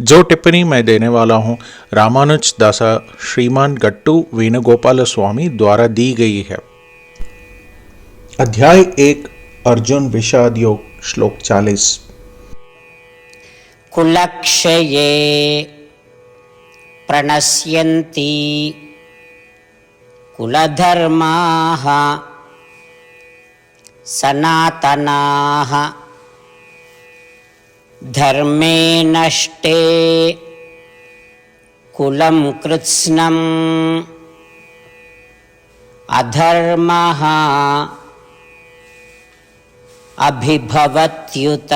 जो टिप्पणी मैं देने वाला हूँ रामानुज दासा श्रीमान गट्टू वेणुगोपाल स्वामी द्वारा दी गई है। अध्याय 1 अर्जुन विषाद योग श्लोक 40। कुलक्षये प्रणश्यन्ति कुलधर्माः सनातनाः धर्मे नष्टे कुलं कृत्स्नम् अधर्मः अभिभवत्युत।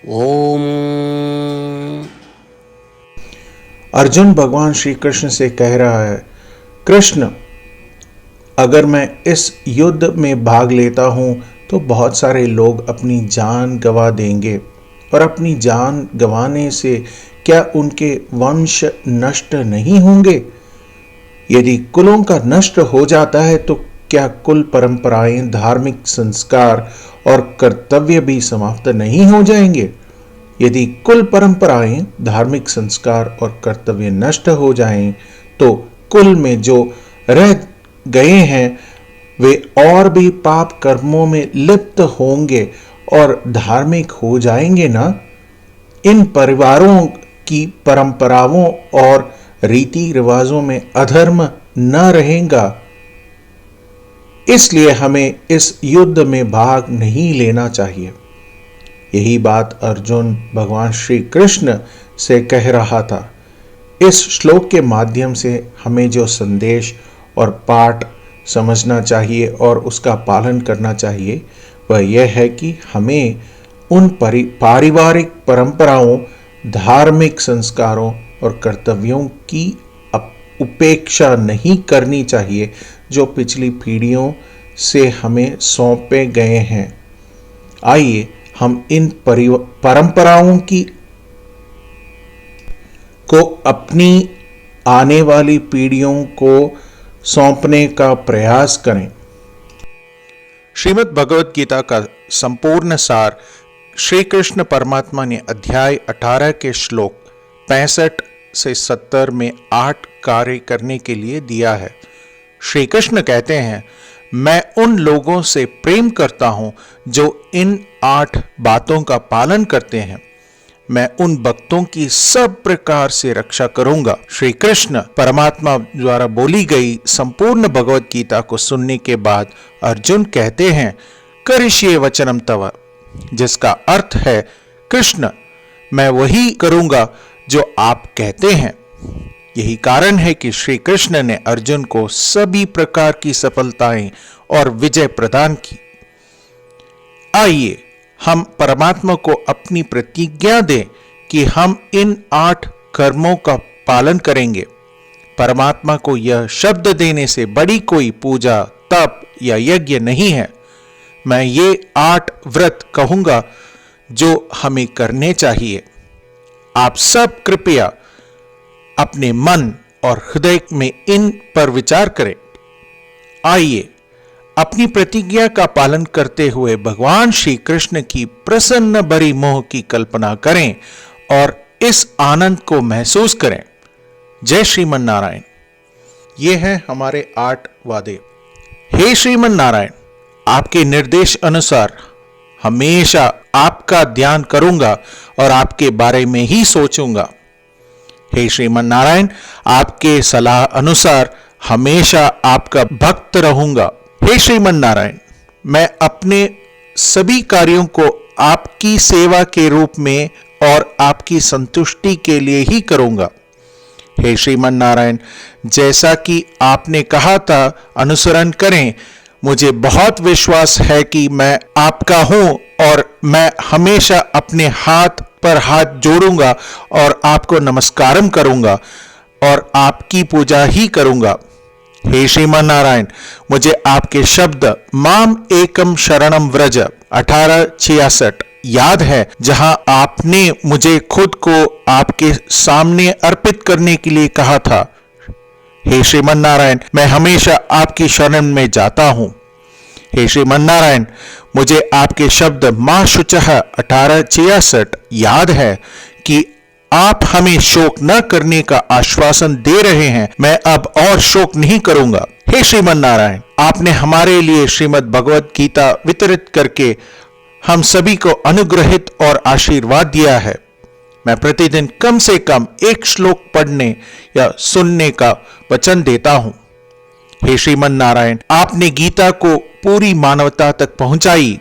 ओम। अर्जुन भगवान श्री कृष्ण से कह रहा है, कृष्ण, अगर मैं इस युद्ध में भाग लेता हूं तो बहुत सारे लोग अपनी जान गंवा देंगे, और अपनी जान गंवाने से क्या उनके वंश नष्ट नहीं होंगे? यदि कुलों का नष्ट हो जाता है तो क्या कुल परंपराएं, धार्मिक संस्कार और कर्तव्य भी समाप्त नहीं हो जाएंगे? यदि कुल परंपराएं, धार्मिक संस्कार और कर्तव्य नष्ट हो जाएं तो कुल में जो रह गए हैं वे और भी पाप कर्मों में लिप्त होंगे और धार्मिक हो जाएंगे ना? इन परिवारों की परंपराओं और रीति रिवाजों में अधर्म न रहेगा। इसलिए हमें इस युद्ध में भाग नहीं लेना चाहिए। यही बात अर्जुन भगवान श्री कृष्ण से कह रहा था। इस श्लोक के माध्यम से हमें जो संदेश और पाठ समझना चाहिए और उसका पालन करना चाहिए वह यह है कि हमें उन पारिवारिक परंपराओं, धार्मिक संस्कारों और कर्तव्यों की उपेक्षा नहीं करनी चाहिए जो पिछली पीढ़ियों से हमें सौंपे गए हैं। आइए हम इन परंपराओं को अपनी आने वाली पीढ़ियों को सौंपने का प्रयास करें। श्रीमद् भगवद गीता का संपूर्ण सार श्री कृष्ण परमात्मा ने अध्याय 18 के श्लोक 65 से 70 में 8 कार्य करने के लिए दिया है। श्री कृष्ण कहते हैं, मैं उन लोगों से प्रेम करता हूं जो इन 8 बातों का पालन करते हैं। मैं उन भक्तों की सब प्रकार से रक्षा करूंगा। श्री कृष्ण परमात्मा द्वारा बोली गई संपूर्ण भगवत गीता को सुनने के बाद अर्जुन कहते हैं, करिष्ये वचनम तव, जिसका अर्थ है, कृष्ण, मैं वही करूंगा जो आप कहते हैं। यही कारण है कि श्री कृष्ण ने अर्जुन को सभी प्रकार की सफलताएं और विजय प्रदान की। आइए हम परमात्मा को अपनी प्रतिज्ञा दें कि हम इन 8 कर्मों का पालन करेंगे। परमात्मा को यह शब्द देने से बड़ी कोई पूजा, तप या यज्ञ नहीं है। मैं ये 8 व्रत कहूंगा जो हमें करने चाहिए। आप सब कृपया अपने मन और हृदय में इन पर विचार करें। आइए अपनी प्रतिज्ञा का पालन करते हुए भगवान श्री कृष्ण की प्रसन्न भरी मोह की कल्पना करें और इस आनंद को महसूस करें। जय श्रीमन नारायण। ये हैं हमारे 8 वादे। हे श्रीमन नारायण, आपके निर्देश अनुसार हमेशा आपका ध्यान करूंगा और आपके बारे में ही सोचूंगा। हे श्रीमन नारायण, आपके सलाह अनुसार हमेशा आपका भक्त रहूंगा। हे श्रीमन नारायण, मैं अपने सभी कार्यों को आपकी सेवा के रूप में और आपकी संतुष्टि के लिए ही करूंगा। हे श्रीमन नारायण, जैसा कि आपने कहा था अनुसरण करें। मुझे बहुत विश्वास है कि मैं आपका हूं और मैं हमेशा अपने हाथ पर हाथ जोड़ूंगा और आपको नमस्कारम करूंगा और आपकी पूजा ही करूंगा। हे श्रीमान नारायण, मुझे आपके शब्द माम एकम शरणम व्रज 1866 याद है, जहां आपने मुझे खुद को आपके सामने अर्पित करने के लिए कहा था। हे श्रीमन नारायण, मैं हमेशा आपकी शरण में जाता हूं। हे श्रीमन्नारायण, मुझे आपके शब्द माँ शुचः 1866 याद है कि आप हमें शोक न करने का आश्वासन दे रहे हैं। मैं अब और शोक नहीं करूंगा। हे श्रीमन्नारायण, आपने हमारे लिए श्रीमद् भगवत गीता वितरित करके हम सभी को अनुग्रहित और आशीर्वाद दिया है। मैं प्रतिदिन कम से कम एक श्लोक पढ़ने या सुनने का वचन देता हूं। हे श्रीमन्नारायण, आपने गीता को पूरी मानवता तक पहुंचाई।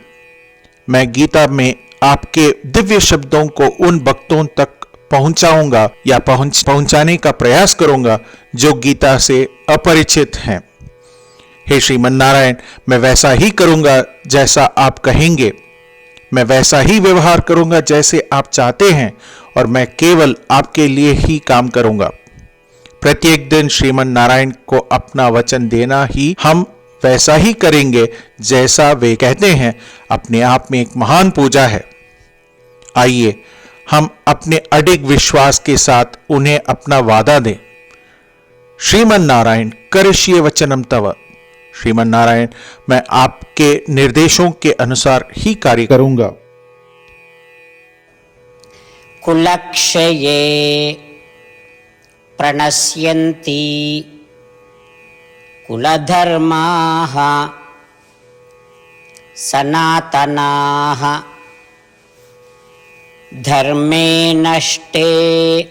मैं गीता में आपके दिव्य शब्दों को उन भक्तों तक पहुंचाऊंगा या पहुंचाने का प्रयास करूंगा जो गीता से अपरिचित हैं। हे श्रीमन्नारायण, मैं वैसा ही करूंगा जैसा आप कहेंगे। मैं वैसा ही व्यवहार करूंगा जैसे आप चाहते हैं और मैं केवल आपके लिए ही काम करूंगा। प्रत्येक दिन श्रीमन्नारायण को अपना वचन देना ही हम वैसा ही करेंगे जैसा वे कहते हैं, अपने आप में एक महान पूजा है। आइए हम अपने अडिग विश्वास के साथ उन्हें अपना वादा दें। श्रीमन्नारायण करिष्ये वचनम तव। श्रीमन्नारायण, मैं आपके निर्देशों के अनुसार ही कार्य करूंगा। कुलक्षये प्रणश्यन्ति कुलधर्माः सनातनाः धर्मे नष्टे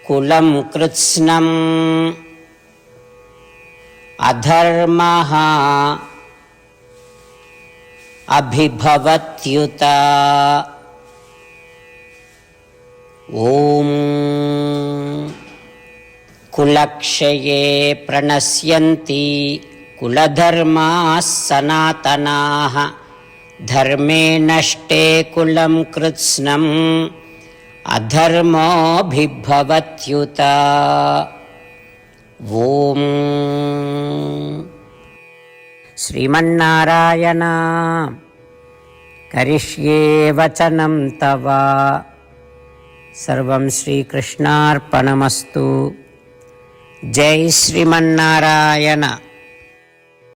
कुलं कृत्स्नम् अधर्मः अभिभवत्युत। ॐ कुलक्षये प्रणश्यन्ति कुलधर्माः सनातनाः धर्मे नष्टे कुलं कृत्स्नम् अधर्मोऽभिभवत्युत। ॐ श्रीमन्नारायण करिष्ये वचनं तव। सर्वं श्रीकृष्णार्पणमस्तु। जय श्रीमन्नारायण।